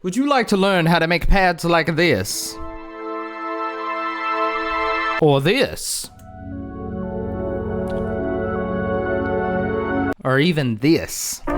Would you like to learn how to make pads like this? Or this? Or even this? Well,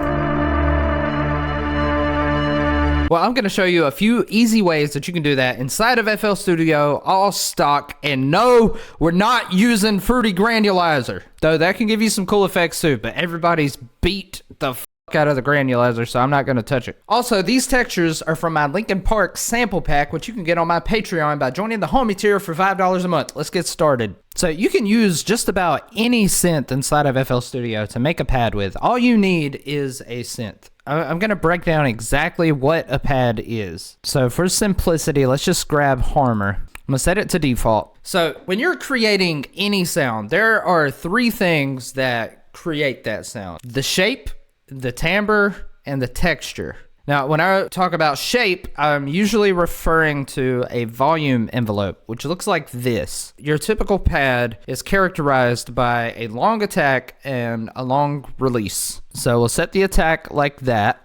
I'm going to show you a few easy ways that you can do that inside of FL Studio, all stock. And no, we're not using Fruity Granulizer, though that can give you some cool effects too, but everybody's beat the out of the granulizer, so I'm not going to touch it. Also, these textures are from my Linkin Park sample pack, which you can get on my Patreon by joining the homie tier for $5 a month. Let's get started. So you can use just about any synth inside of FL Studio to make a pad with. All you need is a synth. I'm going to break down exactly what a pad is. So for simplicity, let's just grab Harmor. I'm going to set it to default. So when you're creating any sound, there are three things that create that sound: the shape, the timbre, and the texture. Now, when I talk about shape, I'm usually referring to a volume envelope, which looks like this. Your typical pad is characterized by a long attack and a long release. So we'll set the attack like that.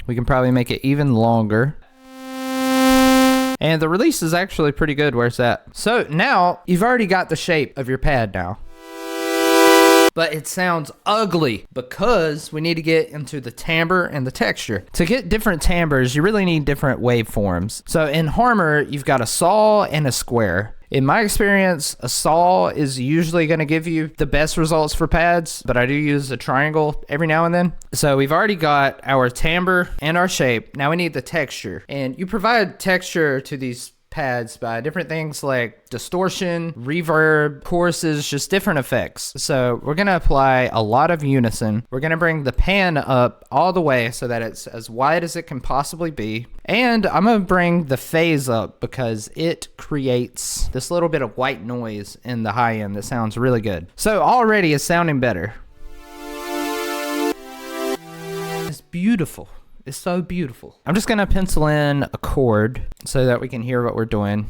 We can probably make it even longer. And the release is actually pretty good where it's at. So now you've already got the shape of your pad now. But it sounds ugly because we need to get into the timbre and the texture. To get different timbres, you really need different waveforms. So in Harmor, you've got a saw and a square. In my experience, a saw is usually going to give you the best results for pads, but I do use a triangle every now and then. So we've already got our timbre and our shape. Now we need the texture. And you provide texture to these pads by different things like distortion, reverb, choruses, just different effects. So we're going to apply a lot of unison. We're going to bring the pan up all the way so that it's as wide as it can possibly be. And I'm going to bring the phase up because it creates this little bit of white noise in the high end that sounds really good. So already it's sounding better. It's beautiful. It's so beautiful. I'm just gonna pencil in a chord so that we can hear what we're doing.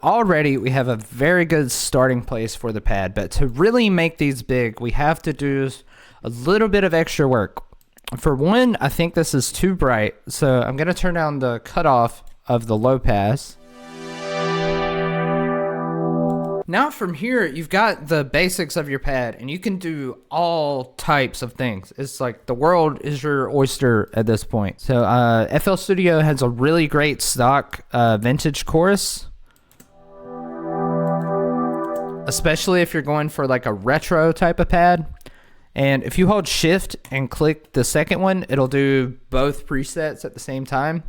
Already we have a very good starting place for the pad, but to really make these big, we have to do a little bit of extra work. For one, I think this is too bright, so I'm gonna turn down the cutoff of the low pass. Now from here, you've got the basics of your pad, and you can do all types of things. It's like the world is your oyster at this point. So FL Studio has a really great stock vintage chorus, especially if you're going for like a retro type of pad. And if you hold shift and click the second one, it'll do both presets at the same time.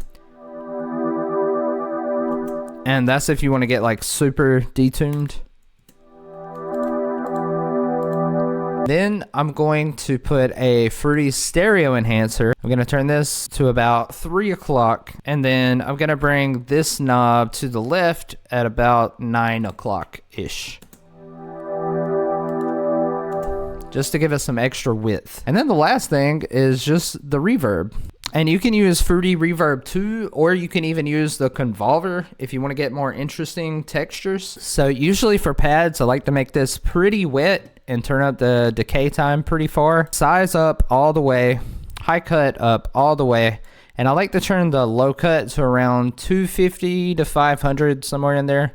And that's if you want to get like super detuned. Then I'm going to put a Fruity stereo enhancer. I'm going to turn this to about 3 o'clock. And then I'm going to bring this knob to the left at about 9 o'clock-ish. Just to give us some extra width. And then the last thing is just the reverb. And you can use Fruity Reverb too, or you can even use the Convolver if you want to get more interesting textures. So usually for pads, I like to make this pretty wet and turn up the decay time pretty far. Size up all the way, high cut up all the way. And I like to turn the low cut to around 250 to 500, somewhere in there.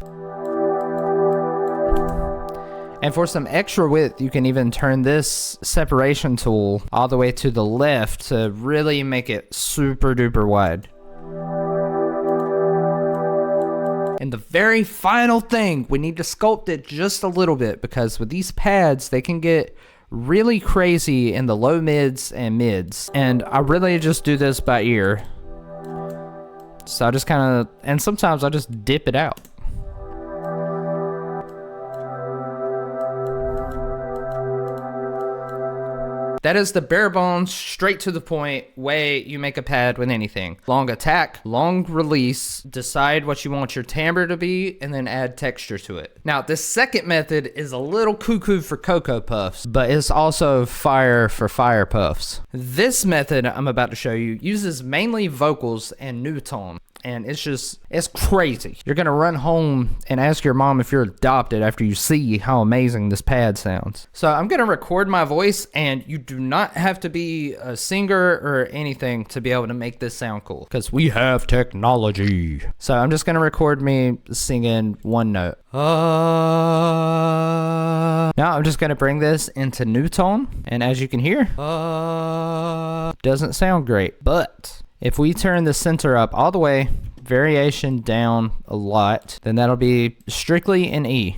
And for some extra width, you can even turn this separation tool all the way to the left to really make it super duper wide. And the very final thing, we need to sculpt it just a little bit, because with these pads, they can get really crazy in the low mids and mids. And I really just do this by ear. So I just kind of, and sometimes I just dip it out. That is the bare bones, straight to the point way you make a pad with anything. Long attack, long release, decide what you want your timbre to be, and then add texture to it. Now, this second method is a little cuckoo for Cocoa Puffs, but it's also fire for Fire Puffs. This method I'm about to show you uses mainly vocals and new tone. And it's crazy. You're gonna run home and ask your mom if you're adopted after you see how amazing this pad sounds. So I'm gonna record my voice, and you do not have to be a singer or anything to be able to make this sound cool, because we have technology. So I'm just gonna record me singing one note. Now I'm just gonna bring this into new tone, and as you can hear, doesn't sound great, but if we turn the center up all the way, variation down a lot, then that'll be strictly in E.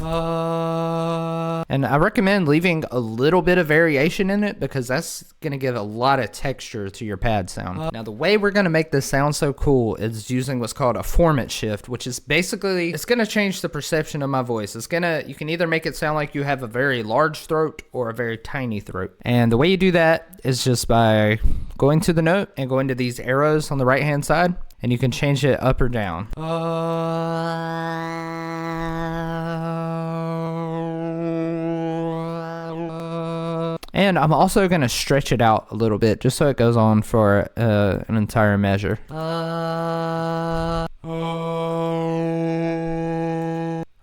And I recommend leaving a little bit of variation in it, because that's gonna give a lot of texture to your pad sound. Now the way we're gonna make this sound so cool is using what's called a format shift, which is basically, it's gonna change the perception of my voice. You can either make it sound like you have a very large throat or a very tiny throat. And the way you do that is just by going to the note and going to these arrows on the right hand side, and you can change it up or down. And I'm also going to stretch it out a little bit just so it goes on for an entire measure.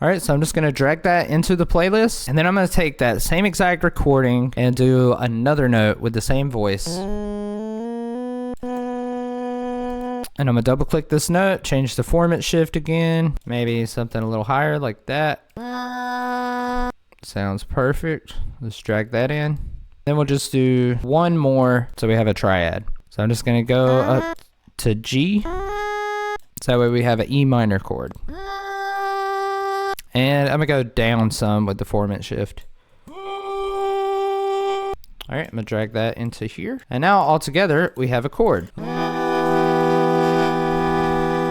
Alright, so I'm just going to drag that into the playlist, and then I'm going to take that same exact recording and do another note with the same voice. And I'm going to double click this note, change the format shift again, maybe something a little higher like that. Sounds perfect. Let's drag that in. Then we'll just do one more so we have a triad. So I'm just going to go up to G, so that way we have an E minor chord. And I'm going to go down some with the format shift. Alright, I'm going to drag that into here. And now all together we have a chord.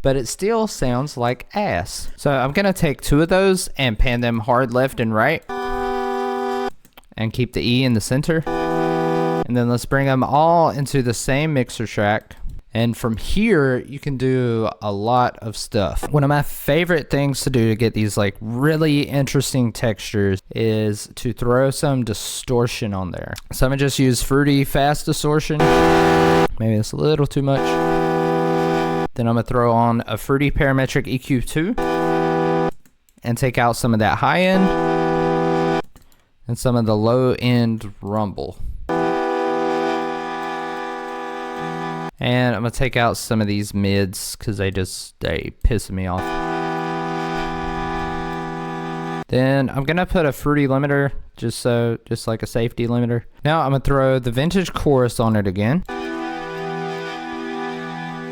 But it still sounds like ass. So I'm gonna take two of those and pan them hard left and right, and keep the E in the center. And then let's bring them all into the same mixer track. And from here, you can do a lot of stuff. One of my favorite things to do to get these like really interesting textures is to throw some distortion on there. So I'm gonna just use Fruity Fast Distortion. Maybe it's a little too much. Then I'm going to throw on a Fruity Parametric EQ2 and take out some of that high end and some of the low end rumble. And I'm going to take out some of these mids because they piss me off. Then I'm going to put a Fruity limiter just like a safety limiter. Now I'm going to throw the vintage chorus on it again.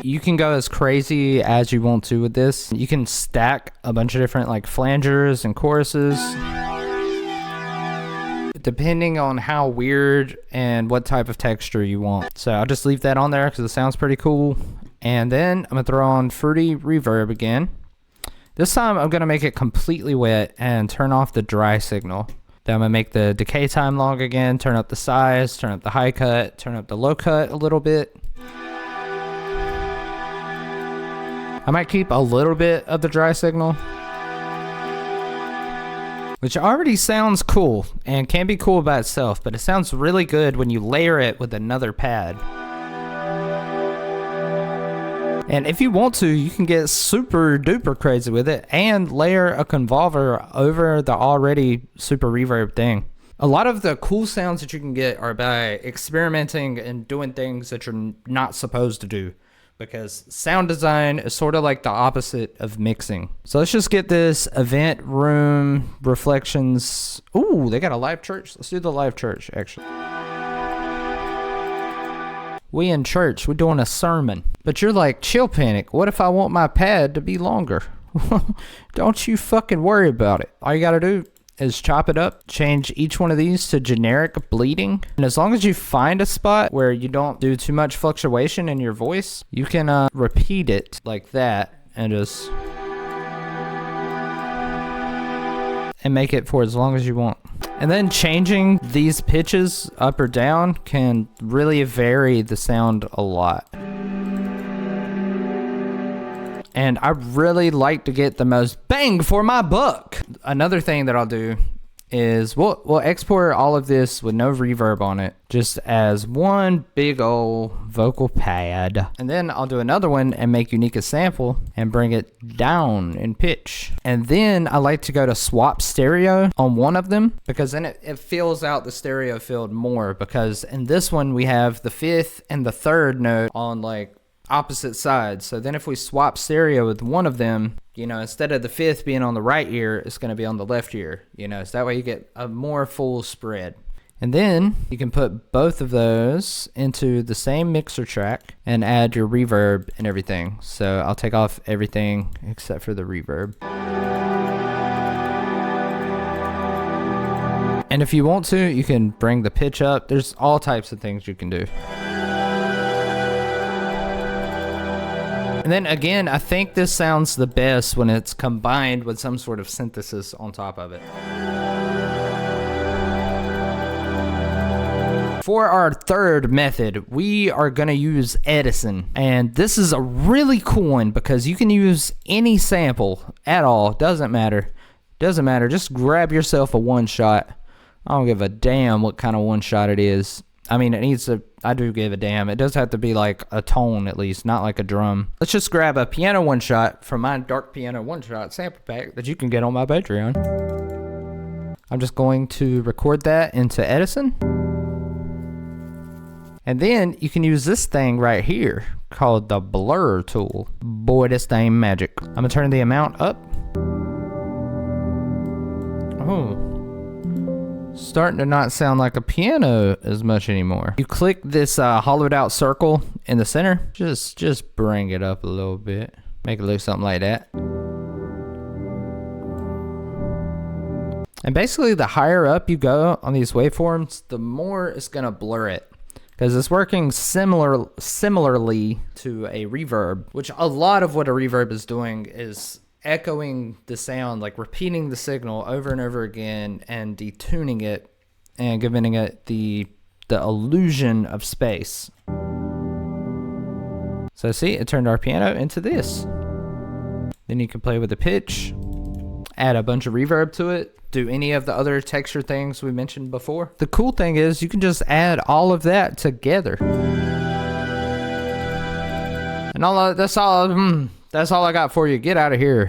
You can go as crazy as you want to with this. You can stack a bunch of different like flangers and choruses, depending on how weird and what type of texture you want. So I'll just leave that on there because it sounds pretty cool. And then I'm gonna throw on Fruity Reverb again. This time I'm gonna make it completely wet and turn off the dry signal. Then I'm gonna make the decay time log again, turn up the size, turn up the high cut, turn up the low cut a little bit. I might keep a little bit of the dry signal, which already sounds cool and can be cool by itself, but it sounds really good when you layer it with another pad. And if you want to, you can get super duper crazy with it and layer a convolver over the already super reverb thing. A lot of the cool sounds that you can get are by experimenting and doing things that you're not supposed to do, because sound design is sort of like the opposite of mixing. So let's just get this event room reflections. Ooh, they got a live church. Let's do the live church, actually. We in church, we're doing a sermon. But you're like, chill panic. What if I want my pad to be longer? Don't you fucking worry about it. All you gotta do is chop it up, change each one of these to generic bleeding. And as long as you find a spot where you don't do too much fluctuation in your voice, you can repeat it like that and just make it for as long as you want. And then changing these pitches up or down can really vary the sound a lot. And I really like to get the most bang for my buck. Another thing that I'll do is we'll export all of this with no reverb on it, just as one big old vocal pad. And then I'll do another one and make unique a sample and bring it down in pitch. And then I like to go to swap stereo on one of them, because then it fills out the stereo field more, because in this one we have the 5th and the 3rd note on like opposite sides. So then if we swap stereo with one of them, you know, instead of the 5th being on the right ear, it's going to be on the left ear, you know, so that way you get a more full spread. And then you can put both of those into the same mixer track and add your reverb and everything. So I'll take off everything except for the reverb. And if you want to, you can bring the pitch up. There's all types of things you can do. And then again, I think this sounds the best when it's combined with some sort of synthesis on top of it. For our third method, we are going to use Edison. And this is a really cool one because you can use any sample at all. Doesn't matter. Doesn't matter. Just grab yourself a one shot. I don't give a damn what kind of one shot it is. I mean, it needs to, I do give a damn. It does have to be like a tone at least, not like a drum. Let's just grab a piano one shot from my Dark Piano one shot sample pack that you can get on my Patreon. I'm just going to record that into Edison. And then you can use this thing right here called the blur tool. Boy, this thing magic. I'm gonna turn the amount up. Oh. Starting to not sound like a piano as much anymore. You click this hollowed out circle in the center. Just bring it up a little bit. Make it look something like that. And basically the higher up you go on these waveforms, the more it's gonna blur it. Because it's working similarly to a reverb, which a lot of what a reverb is doing is echoing the sound, like repeating the signal over and over again and detuning it and giving it the illusion of space. So see, it turned our piano into this. Then you can play with the pitch, add a bunch of reverb to it, do any of the other texture things we mentioned before. The cool thing is you can just add all of that together. And that's all I got for you. Get out of here.